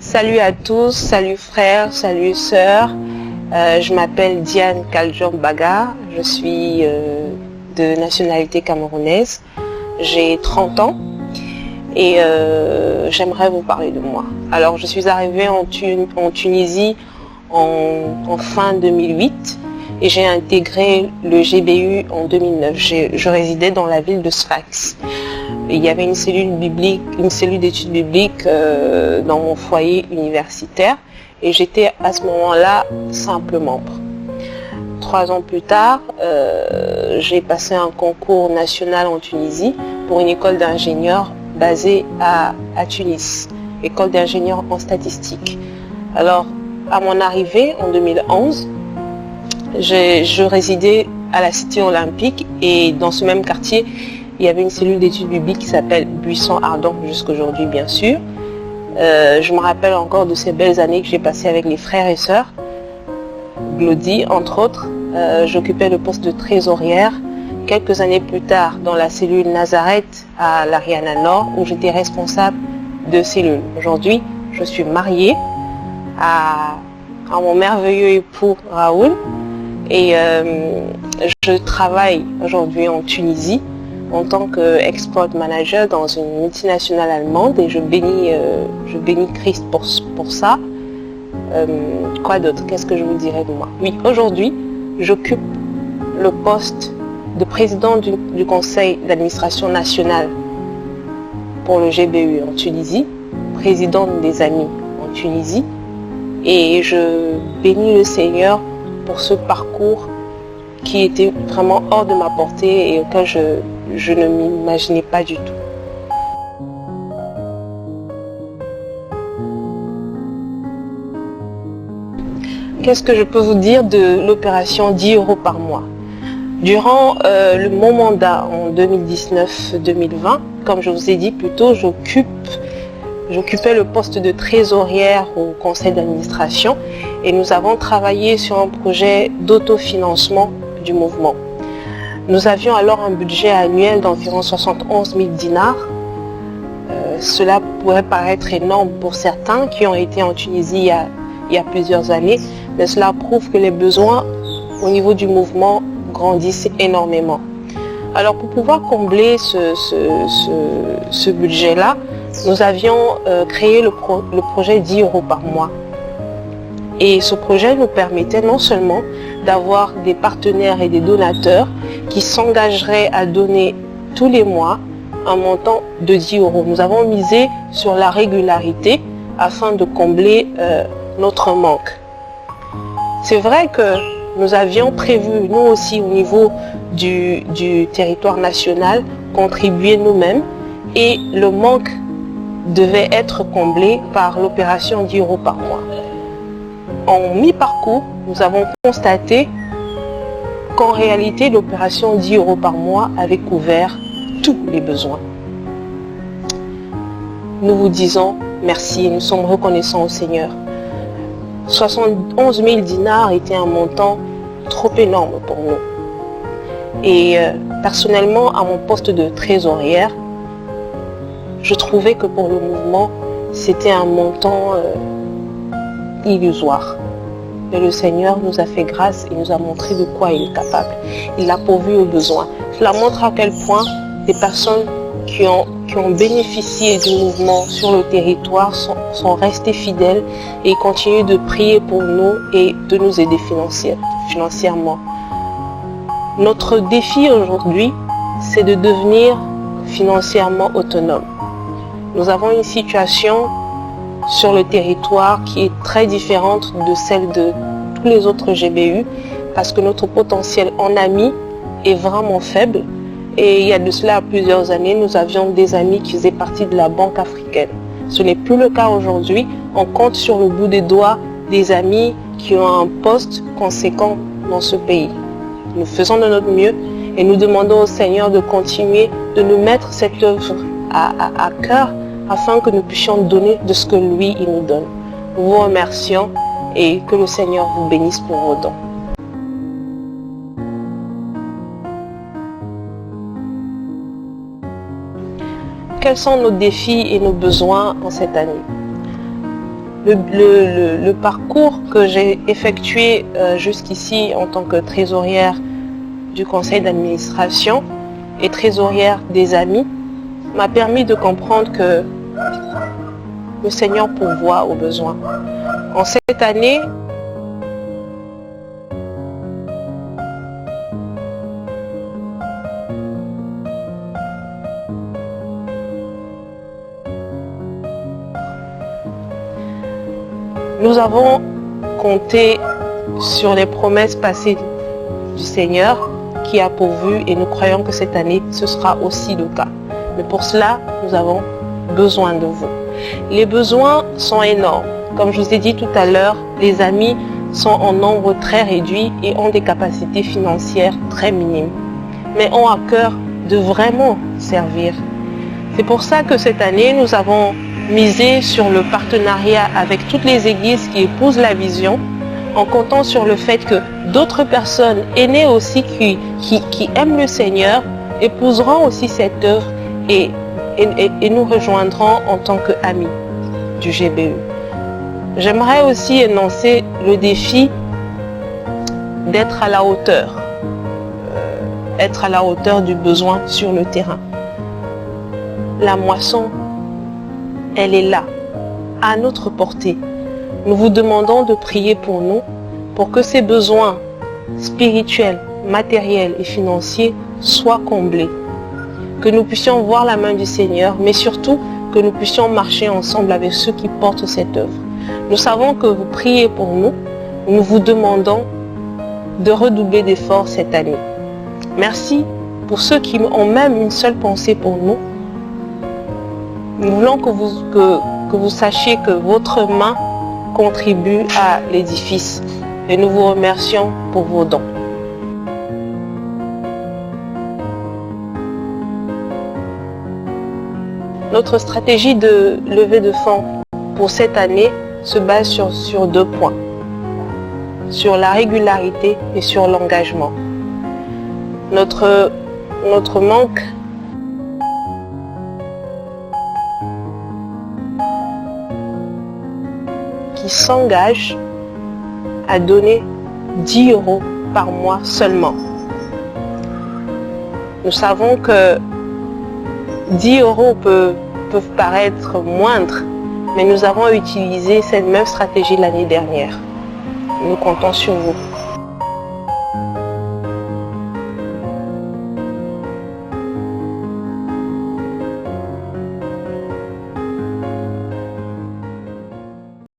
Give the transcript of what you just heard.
Salut à tous, salut frères, salut sœurs. Je m'appelle Diane Kaljom Baga, je suis de nationalité camerounaise. J'ai 30 ans et j'aimerais vous parler de moi. Alors je suis arrivée en Tunisie en fin 2008 et j'ai intégré le GBU en 2009. Je résidais dans la ville de Sfax. Il y avait une cellule d'études bibliques dans mon foyer universitaire et j'étais à ce moment-là simple membre. 3 ans plus tard, j'ai passé un concours national en Tunisie pour une école d'ingénieurs basée à Tunis, école d'ingénieurs en statistique. Alors, à mon arrivée en 2011, je résidais à la Cité Olympique et dans ce même quartier, il y avait une cellule d'études bibliques qui s'appelle Buisson Ardent jusqu'aujourd'hui, bien sûr. Je me rappelle encore de ces belles années que j'ai passées avec les frères et sœurs. Glody, entre autres. J'occupais le poste de trésorière. Quelques années plus tard, dans la cellule Nazareth à l'Ariana Nord, où j'étais responsable de cellule. Aujourd'hui, je suis mariée à mon merveilleux époux Raoul. Et je travaille aujourd'hui en Tunisie en tant qu'export manager dans une multinationale allemande et je bénis Christ pour ça. Quoi d'autre? Qu'est-ce que je vous dirais de moi? Oui, aujourd'hui, j'occupe le poste de président du conseil d'administration nationale pour le GBU en Tunisie, présidente des Amis en Tunisie, et je bénis le Seigneur pour ce parcours qui était vraiment hors de ma portée et auquel je ne m'imaginais pas du tout. Qu'est-ce que je peux vous dire de l'opération 10 € par mois? Durant mon mandat en 2019-2020, comme je vous ai dit plus tôt, j'occupais le poste de trésorière au conseil d'administration et nous avons travaillé sur un projet d'autofinancement du mouvement. Nous avions alors un budget annuel d'environ 71 000 dinars. Cela pourrait paraître énorme pour certains qui ont été en Tunisie il y a plusieurs années, mais cela prouve que les besoins au niveau du mouvement grandissent énormément. Alors pour pouvoir combler ce budget-là, nous avions créé le projet 10 € par mois. Et ce projet nous permettait non seulement d'avoir des partenaires et des donateurs qui s'engageraient à donner tous les mois un montant de 10 €. Nous avons misé sur la régularité afin de combler notre manque. C'est vrai que nous avions prévu, nous aussi au niveau du territoire national, contribuer nous-mêmes et le manque devait être comblé par l'opération 10 € par mois. En mi-parcours, nous avons constaté qu'en réalité, l'opération 10 € par mois avait couvert tous les besoins. Nous vous disons merci et nous sommes reconnaissants au Seigneur. 71 000 dinars était un montant trop énorme pour nous. Et personnellement, à mon poste de trésorière, je trouvais que pour le mouvement, c'était un montant illusoire. Mais le Seigneur nous a fait grâce et nous a montré de quoi il est capable. Il a pourvu aux besoins. Cela montre à quel point des personnes qui ont bénéficié du mouvement sur le territoire sont restées fidèles et continuent de prier pour nous et de nous aider financièrement. Notre défi aujourd'hui, c'est de devenir financièrement autonome. Nous avons une situation sur le territoire qui est très différente de celle de tous les autres GBU parce que notre potentiel en amis est vraiment faible. Et il y a de cela plusieurs années, nous avions des amis qui faisaient partie de la Banque africaine. Ce n'est plus le cas aujourd'hui. On compte sur le bout des doigts des amis qui ont un poste conséquent dans ce pays. Nous faisons de notre mieux et nous demandons au Seigneur de continuer de nous mettre cette œuvre à cœur afin que nous puissions donner de ce que lui, il nous donne. Nous vous remercions et que le Seigneur vous bénisse pour vos dons. Quels sont nos défis et nos besoins en cette année? Le parcours que j'ai effectué jusqu'ici en tant que trésorière du conseil d'administration et trésorière des Amis m'a permis de comprendre que le Seigneur pourvoit aux besoins. En cette année, nous avons compté sur les promesses passées du Seigneur qui a pourvu et nous croyons que cette année, ce sera aussi le cas. Mais pour cela, nous avons besoin de vous. Les besoins sont énormes. Comme je vous ai dit tout à l'heure, les Amis sont en nombre très réduit et ont des capacités financières très minimes, mais ont à cœur de vraiment servir. C'est pour ça que cette année, nous avons misé sur le partenariat avec toutes les églises qui épousent la vision, en comptant sur le fait que d'autres personnes aînées aussi qui aiment le Seigneur épouseront aussi cette œuvre et nous rejoindront en tant qu'amis du GBE. J'aimerais aussi énoncer le défi d'être à la hauteur, être à la hauteur du besoin sur le terrain. La moisson, elle est là, à notre portée. Nous vous demandons de prier pour nous, pour que ces besoins spirituels, matériels et financiers soient comblés. Que nous puissions voir la main du Seigneur, mais surtout que nous puissions marcher ensemble avec ceux qui portent cette œuvre. Nous savons que vous priez pour nous. Nous vous demandons de redoubler d'efforts cette année. Merci pour ceux qui ont même une seule pensée pour nous. Nous voulons que vous sachiez que votre main contribue à l'édifice et nous vous remercions pour vos dons. Notre stratégie de levée de fonds pour cette année se base sur 2 points, sur la régularité et sur l'engagement. Notre manque qui s'engage à donner 10 € par mois seulement. Nous savons que 10 € peuvent paraître moindres, mais nous avons utilisé cette même stratégie l'année dernière. Nous comptons sur vous.